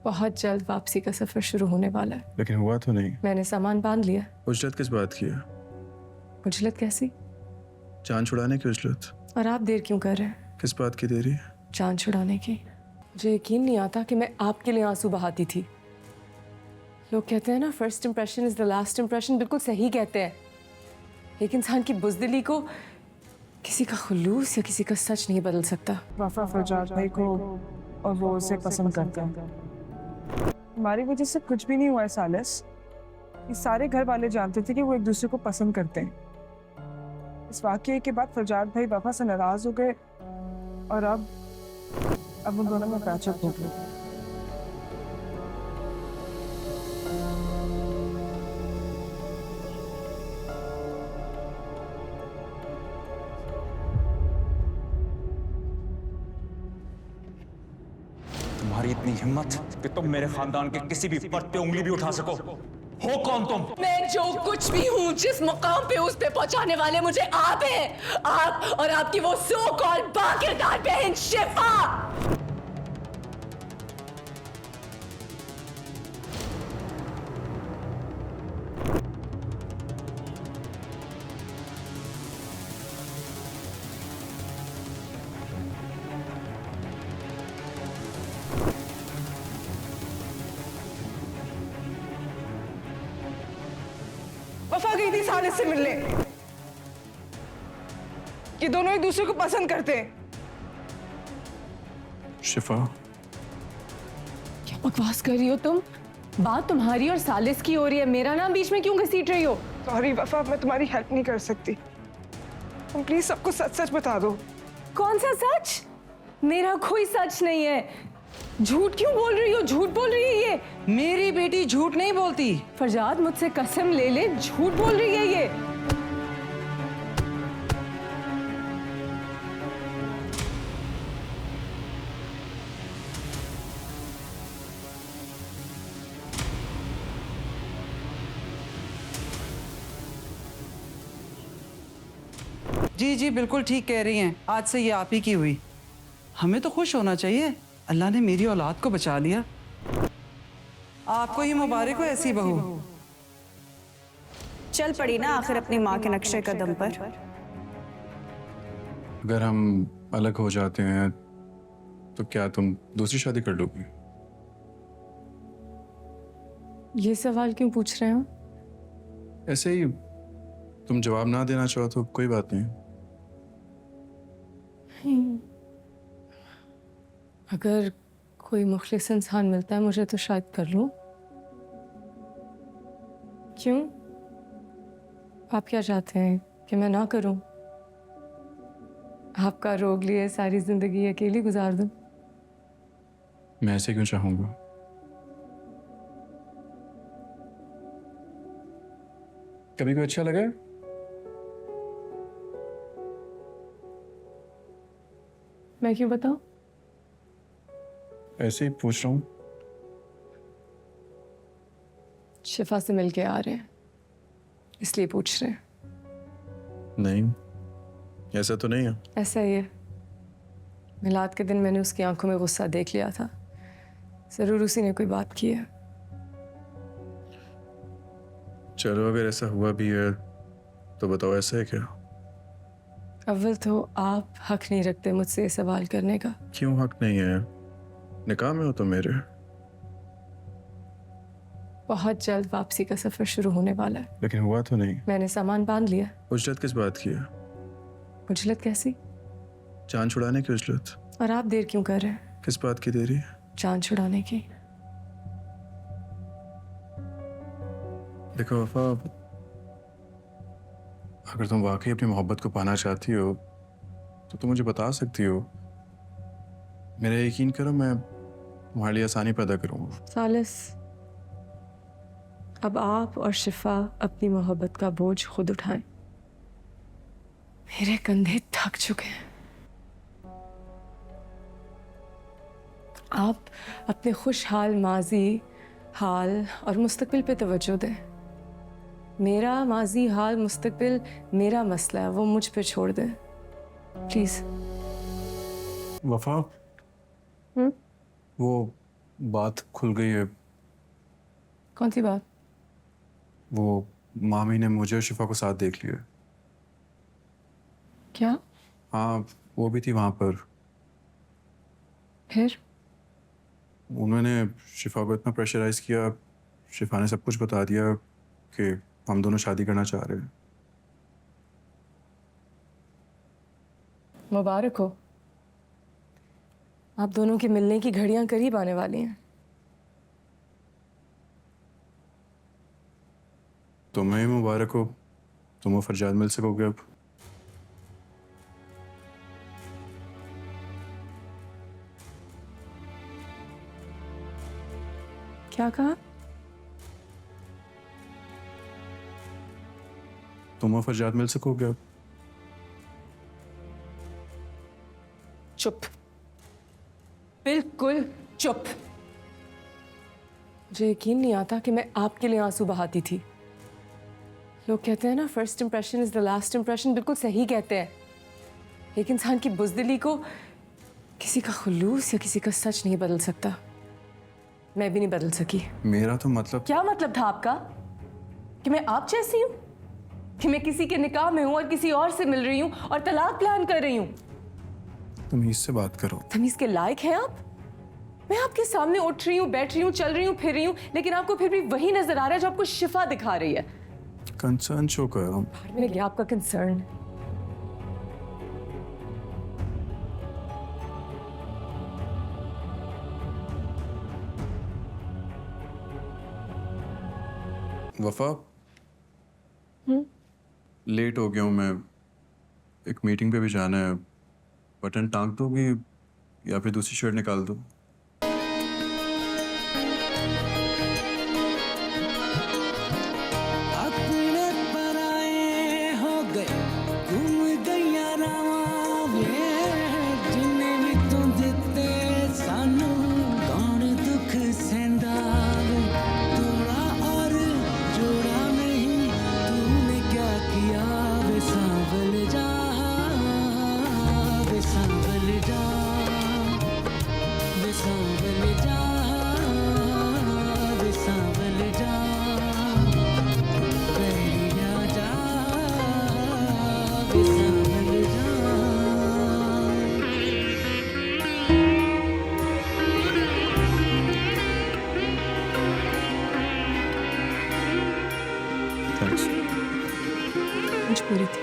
बहुत जल्द वापसी का सफर शुरू होने वाला है। लेकिन हुआ तो नहीं। मैंने सामान बांध लिया। उजलत किस बात की है? उजलत कैसी? जान छुड़ाने की उजलत। और आप देर क्यों कर रहे हैं? किस बात की देरी? जान छुड़ाने की। मुझे यकीन नहीं आता कि मैं आपके लिए आंसू बहाती थी। लोग कहते हैं ना, first impression is the last impression. बिल्कुल सही कहते हैं। एक इंसान की बुज़दिली को किसी का खुलूस या किसी का सच नहीं बदल सकता। वफा फरजाद भाई को और वो उसे पसंद करते हैं। हमारी वजह से कुछ भी नहीं हुआ है सालिस। ये सारे घर वाले जानते थे कि वो एक दूसरे को पसंद करते हैं। इस वाकये के बाद फरजाद भाई वफा से नाराज हो गए और अब उन दोनों में पैचअप हो गया। तुम्हारी इतनी हिम्मत कि तुम मेरे खानदान के किसी भी फर्द पे उंगली भी उठा सको। हो कौन तुम? मैं जो कुछ भी हूँ, जिस मुकाम पे उस पे पहुंचाने वाले मुझे आप हैं। आप और आपकी वो सो कॉल बाकिरदार बहन शिफा। वफा गई थी सालिस से मिलने। ये दोनों एक दूसरे को पसंद करते हैं। शिफा, क्या बकवास कर रही हो तुम? बात तुम्हारी और सालिस की हो रही है। मेरा नाम बीच में क्यों घसीट रही हो? सॉरी वफा, मैं तुम्हारी हेल्प नहीं कर सकती। तुम प्लीज सबको सच सच बता दो। कौन सा सच? मेरा कोई सच नहीं है। झूठ क्यों बोल रही हो? झूठ बोल रही है ये। मेरी बेटी झूठ नहीं बोलती। फरजाद मुझसे कसम ले ले, झूठ बोल रही है ये। जी जी बिल्कुल ठीक कह रही हैं। आज से ये आप ही की हुई। हमें तो खुश होना चाहिए, अल्लाह ने मेरी औलाद को बचा लिया। आपको ही मुबारक हो ऐसी बहू। चल पड़ी ना आखिर अपनी माँ के नक्शे कदम पर। अगर हम अलग हो जाते हैं तो क्या तुम दूसरी शादी कर लोगी? ये सवाल क्यों पूछ रहे हो? ऐसे ही, तुम जवाब ना देना चाहो तो कोई बात नहीं। अगर कोई मुखलिस इंसान मिलता है मुझे तो शायद कर लूं। क्यों? आप क्या चाहते हैं कि मैं ना करूं? आपका रोग लिए सारी जिंदगी अकेली गुजार दूं? मैं ऐसे क्यों चाहूंगा? कभी कोई अच्छा लगा? मैं क्यों बताऊं? ऐसे ही पूछ रहा हूँ। शिफा से मिलके आ रहे हैं इसलिए पूछ रहे हैं। नहीं, ऐसा तो नहीं है। ऐसा ही है। मिलाद के दिन मैंने उसकी आंखों में गुस्सा देख लिया था। जरूर उसी ने कोई बात की है। चलो, अगर ऐसा हुआ भी है तो बताओ ऐसा है क्या? अव्वल तो आप हक नहीं रखते मुझसे ये सवाल करने का। क्यों हक नहीं है? निकाह में हो तो मेरे। बहुत जल्द वापसी का सफर शुरू होने वाला है। लेकिन हुआ तो नहीं। मैंने सामान बांध लिया। उजलत किस बात की है? उजलत कैसी? जान छुड़ाने की उजलत। और आप देर क्यों कर रहे हैं? किस बात की देरी? जान छुड़ाने की। देखो वफा, अगर तुम वाकई अपनी मोहब्बत को पाना चाहती हो तो तुम मुझे बता सकती हो। मेरा यकीन करो, मैं तुम्हारे लिए आसानी पैदा करूंगा। सालिस, अब आप और शिफा अपनी मोहब्बत का बोझ खुद उठाएं। मेरे कंधे थक चुके हैं। आप अपने खुशहाल माजी, हाल और मुस्तकबिल पे तवज्जो दें। मेरा माजी, हाल, मुस्तकबिल मेरा मसला है, वो मुझ पे छोड़ दें प्लीज। वफा, वो बात खुल गई है। कौन सी बात? वो मामी ने मुझे और शिफा को साथ देख लिया। क्या? हाँ, वो भी थी वहाँ पर। फिर? उन्होंने शिफा को इतना प्रेशराइज किया, शिफा ने सब कुछ बता दिया कि हम दोनों शादी करना चाह रहे हैं। मुबारक हो, आप दोनों के मिलने की घड़ियां करीब आने वाली हैं। तुम्हें मुबारक हो, तुम और फरजाद मिल सकोगे अब। क्या कहा? तुम और फरजाद मिल सकोगे अब। चुप, बिल्कुल चुप। मुझे यकीन नहीं आता कि मैं आपके लिए आंसू बहाती थी। लोग कहते हैं ना, first impression is the last impression. बिल्कुल सही कहते हैं। एक इंसान की बुज़दिली को किसी का खुलूस या किसी का सच नहीं बदल सकता। मैं भी नहीं बदल सकी। मेरा तो मतलब क्या मतलब था आपका? कि मैं आप जैसी हूं? कि मैं किसी के निकाह में हूं और किसी और से मिल रही हूं और तलाक प्लान कर रही हूं? तमीज से बात करो। तमीज के लायक हैं आप? मैं आपके सामने उठ रही हूं, बैठ रही हूं, चल रही हूं, फिर रही हूं, लेकिन आपको फिर भी वही नजर आ रहा है जो आपको शिफा दिखा रही है। कंसर्न शो कर रहा हूँ। मैंने क्या आपका कंसर्न? वफा, लेट हो गया हूँ मैं, एक मीटिंग पे भी जाना है। बटन टांग दोगी या फिर दूसरी शर्ट निकाल दो? अपने पराए हो गए, घूम गईया रावां वे, जिन्ने भी तू दिते सानू कौन दुख सहंदा वे। तोड़ा और जोड़ा नहीं, तूने क्या किया वे। सांभल जा, वे सांभल जा, वे सांभल जा, वे सांभल जा। बैरिया जा, वे सांभल जा। थैंक्स। मजबूरी थी।